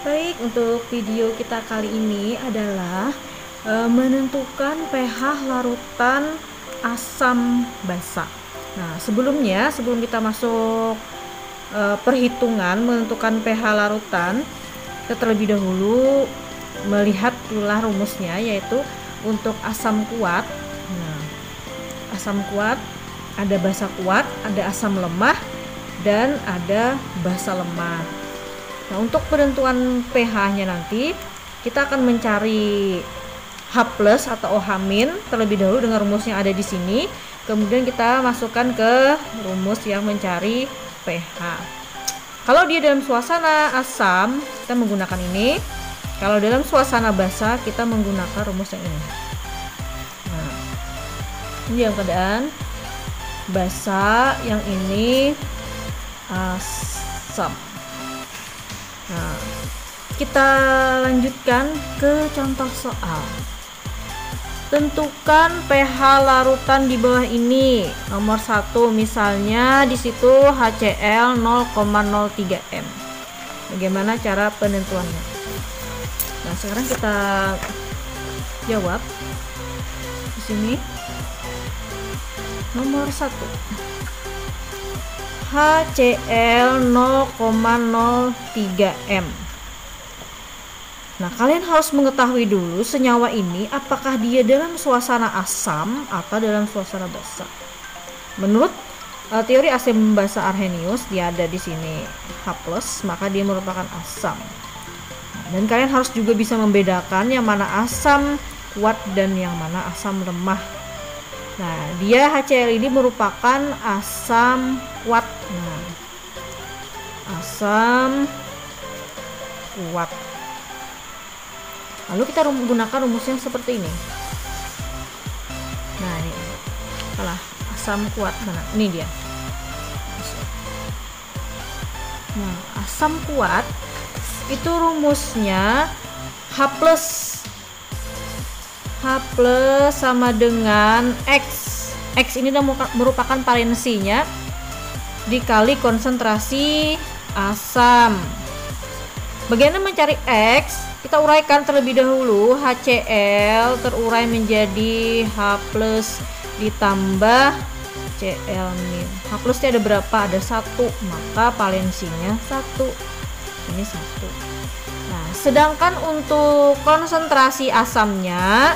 Baik, untuk video kita kali ini adalah menentukan pH larutan asam basa. Nah, sebelum kita masuk perhitungan menentukan pH larutan, kita terlebih dahulu melihat pula rumusnya, yaitu untuk asam kuat. Nah, asam kuat ada basa kuat, ada asam lemah, dan ada basa lemah. Nah, untuk penentuan pH-nya nanti kita akan mencari H+ atau OH- terlebih dahulu dengan rumus yang ada di sini. Kemudian kita masukkan ke rumus yang mencari pH. Kalau dia dalam suasana asam, kita menggunakan ini. Kalau dalam suasana basa, kita menggunakan rumus yang ini. Nah, ini dalam keadaan basa, yang ini asam. Nah, kita lanjutkan ke contoh soal. Tentukan pH larutan di bawah ini. Nomor 1 misalnya di situ HCl 0,03 m. Bagaimana cara penentuannya? Nah, sekarang kita jawab. Di sini nomor 1. HCl 0,03 m. Nah, kalian harus mengetahui dulu senyawa ini apakah dia dalam suasana asam atau dalam suasana basa. Menurut teori asam basa Arrhenius, dia ada di sini H+, maka dia merupakan asam. Dan kalian harus juga bisa membedakan yang mana asam kuat dan yang mana asam lemah. Nah, dia HCl ini merupakan asam kuat. Nah, asam kuat. Lalu kita menggunakan rumus yang seperti ini. Nah, ini salah, asam kuat mana? Ini dia. Nah, asam kuat itu rumusnya H+ sama dengan X. X ini merupakan valensinya dikali konsentrasi asam. Bagaimana mencari X? Kita uraikan terlebih dahulu. HCl terurai menjadi H+ ditambah Cl-. H+ nya ada berapa? Ada 1, maka valensinya 1. Ini 1. Nah, sedangkan untuk konsentrasi asamnya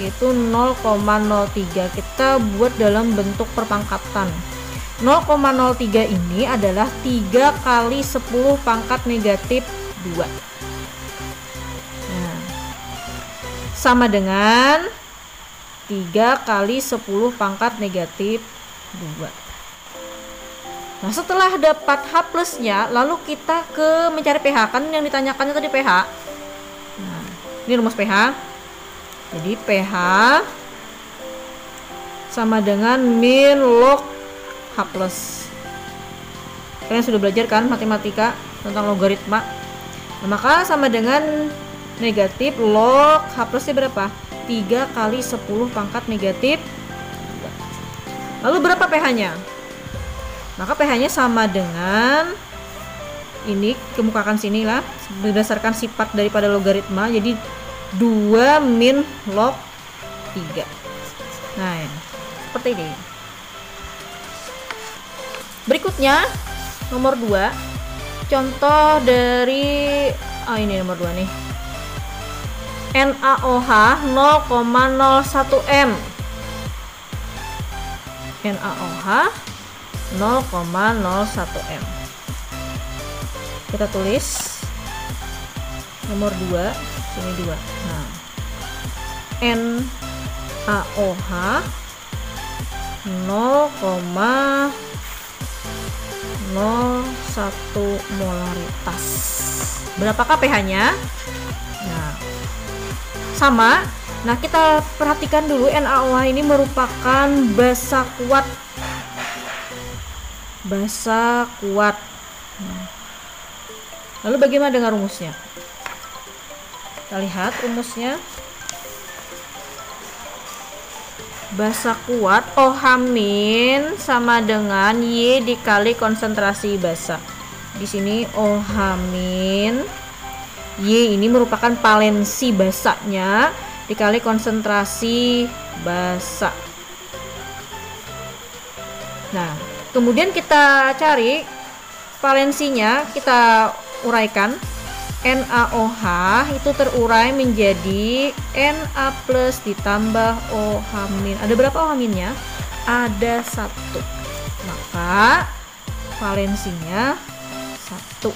itu 0,03. Kita buat dalam bentuk perpangkatan. 0,03 ini adalah 3 kali 10 pangkat negatif 2. Nah, sama dengan 3 kali 10 pangkat negatif 2. Nah, setelah dapat H+ nya, lalu kita ke mencari pH. Kan yang ditanyakannya tadi pH. Nah, ini rumus pH. Jadi pH sama dengan min log H+. Kalian sudah belajar kan matematika tentang logaritma. Nah, maka sama dengan negatif log H+ nya berapa? 3 kali 10 pangkat negatif 2. Lalu berapa pH-nya? Maka pH-nya sama dengan ini, kemukakan sini lah berdasarkan sifat daripada logaritma, jadi 2 min log 3. Nah, seperti ini. Berikutnya nomor 2, contoh dari ini nomor 2 nih. NaOH 0,01 m. NaOH 0,01 m. Kita tulis nomor 2, sini 2. Nah, NaOH 0,01 molaritas. Berapakah pH-nya? Nah, sama. Nah, kita perhatikan dulu NaOH ini merupakan basa kuat. Basa kuat. Lalu bagaimana dengan rumusnya? Kita lihat rumusnya. Basa kuat OH- sama dengan Y dikali konsentrasi basa. Di sini OH- Y ini merupakan valensi basanya dikali konsentrasi basa. Nah, kemudian kita cari valensinya, kita uraikan. NaOH itu terurai menjadi Na plus ditambah OH-. Ada berapa OH-nya? Ada 1. Maka valensinya 1.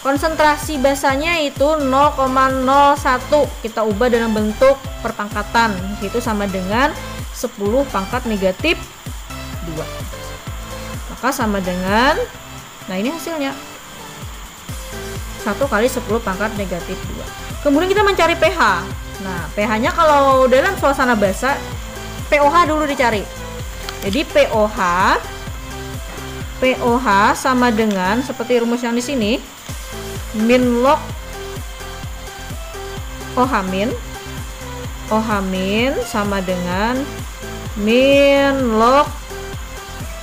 Konsentrasi basanya itu 0,01. Kita ubah dalam bentuk perpangkatan. Itu sama dengan 10 pangkat negatif 2. Maka sama dengan, nah ini hasilnya 1 kali 10 pangkat negatif 2. Kemudian kita mencari pH. Nah, pH-nya kalau dalam suasana basa, pOH dulu dicari. Jadi pOH sama dengan seperti rumus yang di sini, min log OH min. OH min sama dengan min log,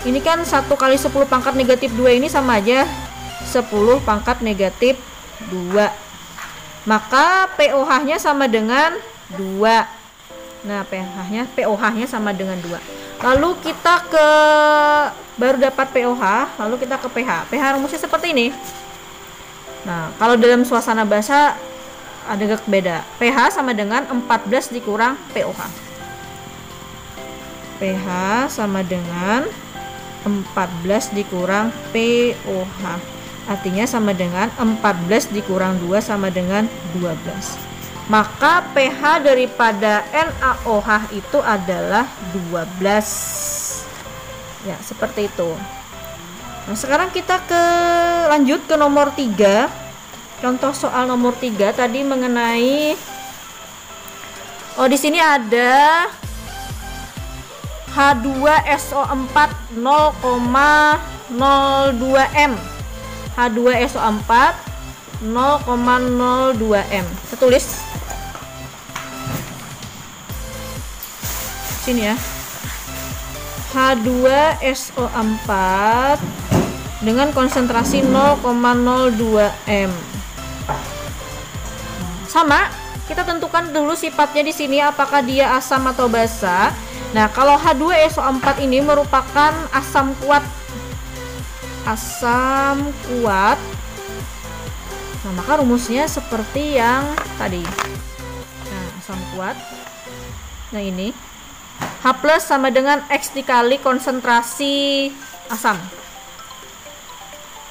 ini kan 1 kali 10 pangkat negatif 2 ini sama aja 10 pangkat negatif 2. Maka pOH-nya sama dengan 2. Nah, pOH-nya sama dengan 2. Lalu kita baru dapat pOH, lalu kita ke pH. pH rumusnya seperti ini. Nah, kalau dalam suasana basa agak beda. pH sama dengan 14 dikurang pOH. pH sama dengan 14 dikurang pOH. Artinya sama dengan 14 dikurang 2 sama dengan 12. Maka pH daripada NaOH itu adalah 12. Ya, seperti itu. Nah, sekarang kita lanjut ke nomor 3. Contoh soal nomor 3 tadi mengenai, di sini ada H2SO4 0,02 M. H2SO4 0,02 M. Kita tulis sini ya. H2SO4 dengan konsentrasi 0,02 M. Sama, kita tentukan dulu sifatnya di sini apakah dia asam atau basa. Nah, kalau H2SO4 ini merupakan asam kuat. Asam kuat. Nah, maka rumusnya seperti yang tadi. Nah, asam kuat. Nah, ini H plus sama dengan X dikali konsentrasi asam.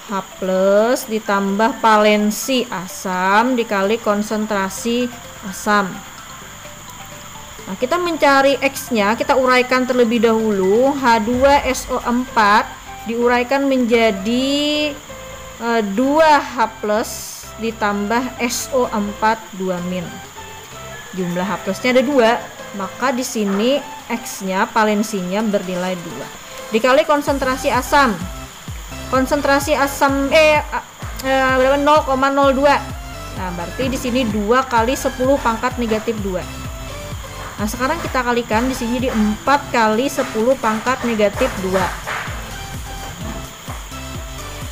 H plus ditambah valensi asam dikali konsentrasi asam. Nah, kita mencari X-nya, kita uraikan terlebih dahulu. H2SO4 diuraikan menjadi 2H plus ditambah SO4 2-. Jumlah H plusnya ada 2, maka di sini X-nya valensinya bernilai 2 dikali konsentrasi asam. Konsentrasi asam berapa? 0,02. Nah, berarti di sini 2 kali 10 pangkat negatif 2. Nah, sekarang kita kalikan di sini di 4 kali 10 pangkat negatif 2.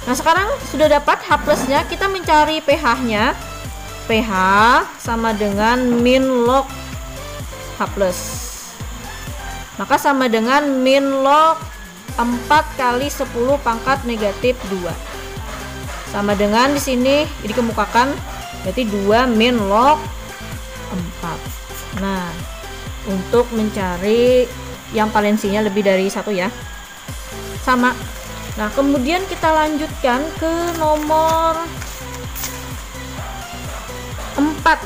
Nah, sekarang sudah dapat H plusnya, kita mencari pH-nya. pH sama dengan min log H plus. Maka sama dengan min log 4 kali 10 pangkat negatif 2. Sama dengan di sini dikemukakan, berarti 2 min log 4. Nah, untuk mencari yang valensinya lebih dari 1 ya. Sama. Nah, kemudian kita lanjutkan ke nomor 4.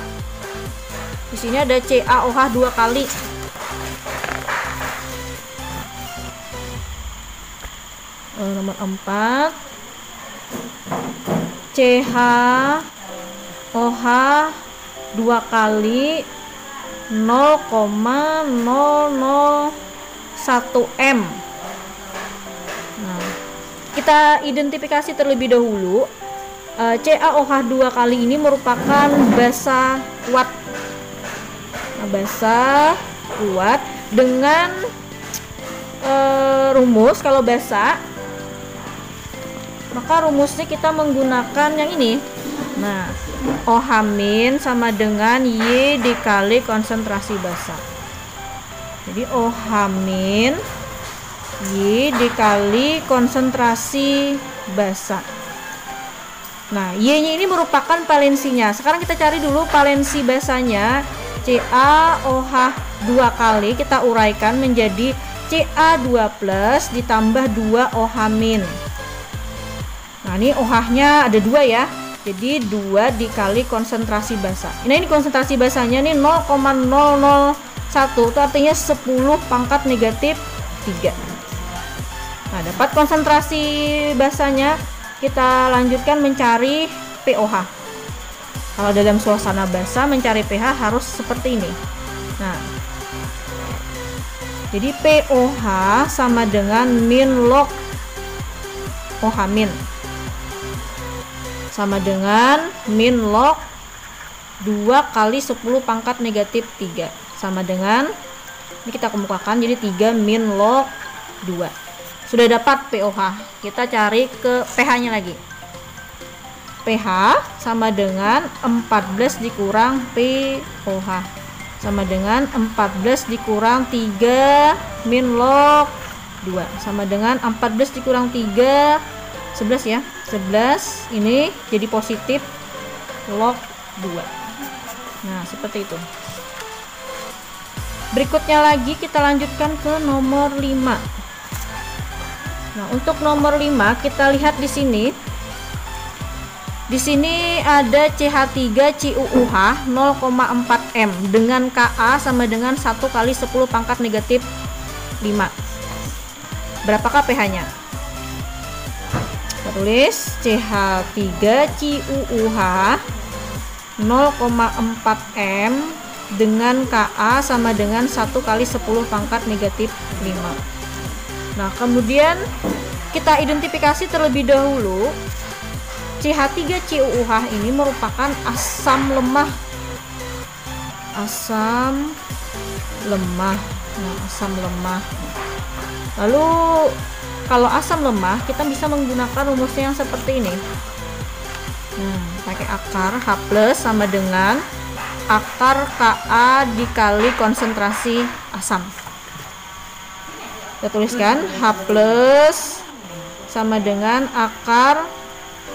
Di sini ada CaOH 2 kali. Nomor 4. CaOH 2 kali 0,001 M. Nah, kita identifikasi terlebih dahulu. CaOH 2 kali ini merupakan basa kuat. Nah, basa kuat dengan rumus, kalau basa maka rumusnya kita menggunakan yang ini, H Nah, OH- sama dengan Y dikali konsentrasi basa. Jadi OH- Y dikali konsentrasi basa. Nah, Y-nya ini merupakan valensinya. Sekarang kita cari dulu valensi basanya. CaOH 2 kali kita uraikan menjadi Ca2 plus ditambah 2 OH-. Nah, ini OH-nya ada 2 ya. Jadi 2 dikali konsentrasi basa. Nah, ini konsentrasi basanya nih 0,001. Itu artinya 10 pangkat negatif 3. Nah, dapat konsentrasi basanya, kita lanjutkan mencari pOH. Kalau dalam suasana basa mencari pH harus seperti ini. Nah, jadi pOH sama dengan min log OH- sama dengan min log 2 kali 10 pangkat negatif 3 sama dengan, ini kita kemukakan jadi 3 min log 2. Sudah dapat pOH, kita cari ke pH-nya lagi. pH sama dengan 14 dikurang pOH sama dengan 14 dikurang 3 min log 2 sama dengan 14 dikurang 3 11 ya. 11 ini jadi positif log 2. Nah, seperti itu. Berikutnya lagi kita lanjutkan ke nomor 5. Nah, untuk nomor 5 kita lihat di sini. Di sini ada CH3CuUH 0,4 M dengan Ka sama dengan 1 kali 10 pangkat negatif 5. Berapakah pH-nya? Kita tulis CH3CuUH 0,4 M dengan Ka sama dengan 1 kali 10 pangkat negatif 5. Nah, kemudian kita identifikasi terlebih dahulu. CH3CuUH ini merupakan asam lemah. Asam lemah. Nah, asam lemah. Lalu kalau asam lemah kita bisa menggunakan rumusnya yang seperti ini. Nah, pakai akar H+ sama dengan akar Ka dikali konsentrasi asam. Kita tuliskan H+ sama dengan akar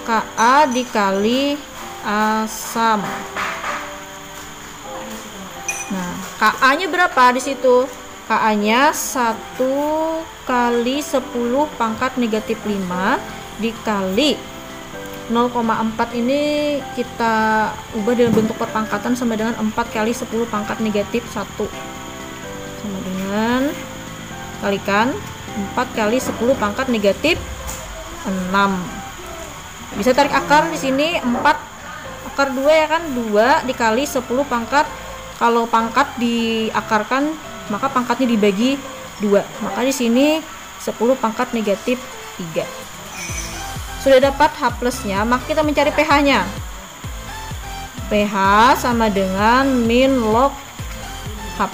Ka dikali asam. Nah, Ka-nya berapa di situ? Ka-nya 1 kali 10 pangkat negatif 5 dikali 0,4 ini kita ubah dalam bentuk perpangkatan sama dengan 4 kali 10 pangkat negatif 1 sama dengan kalikan 4 kali 10 pangkat negatif 6. Bisa tarik akar di sini 4 akar 2 ya kan, 2 dikali 10 pangkat. Kalau pangkat diakarkan maka pangkatnya dibagi 2. Maka di sini 10 pangkat negatif 3. Sudah dapat H+-nya, maka kita mencari pH-nya. pH sama dengan min log H+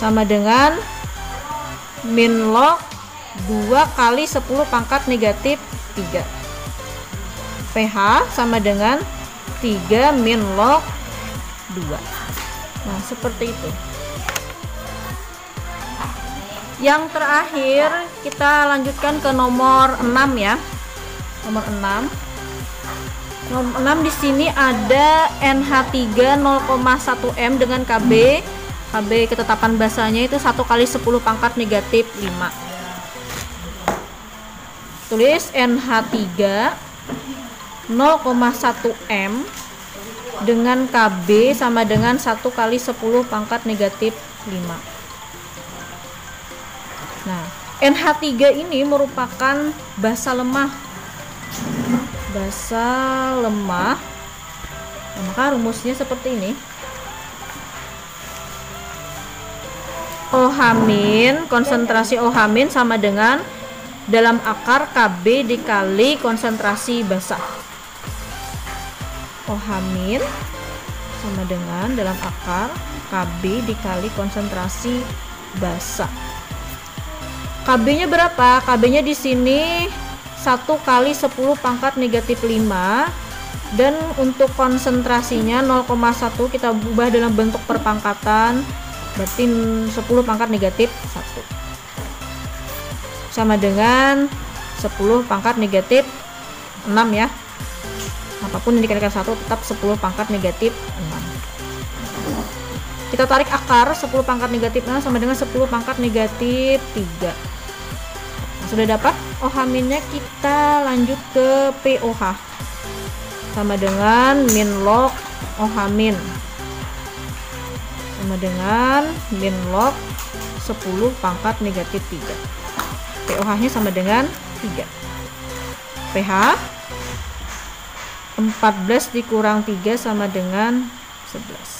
sama dengan min log 2 kali 10 pangkat negatif 3. pH sama dengan 3 min log 2. Nah, seperti itu. Yang terakhir kita lanjutkan ke nomor 6 ya. Nomor 6. Nomor 6 di sini ada NH3 0,1 M dengan Kb. Kb ketetapan basanya itu 1 kali 10 pangkat negatif 5. Tulis NH3 0,1 M dengan Kb sama dengan 1 kali 10 pangkat negatif 5. Nah, NH3 ini merupakan basa lemah. Basa lemah. Nah, maka rumusnya seperti ini. OH-, konsentrasi OH- sama dengan dalam akar Kb dikali konsentrasi basa. OH- sama dengan dalam akar Kb dikali konsentrasi basa. Kb-nya berapa? Kb-nya di sini 1 kali 10 pangkat negatif 5, dan untuk konsentrasinya 0,1 kita ubah dalam bentuk perpangkatan, berarti 10 pangkat negatif 1 sama dengan 10 pangkat negatif 6 ya. Apapun yang dikalikan 1 tetap 10 pangkat negatif 6. Kita tarik akar 10 pangkat negatif 6 sama dengan 10 pangkat negatif 3. Nah, sudah dapat OH minnya, kita lanjut ke POH sama dengan min log OH min sama dengan min log 10 pangkat negatif 3. POH nya sama dengan 3. pH 14 dikurang 3 sama dengan 11.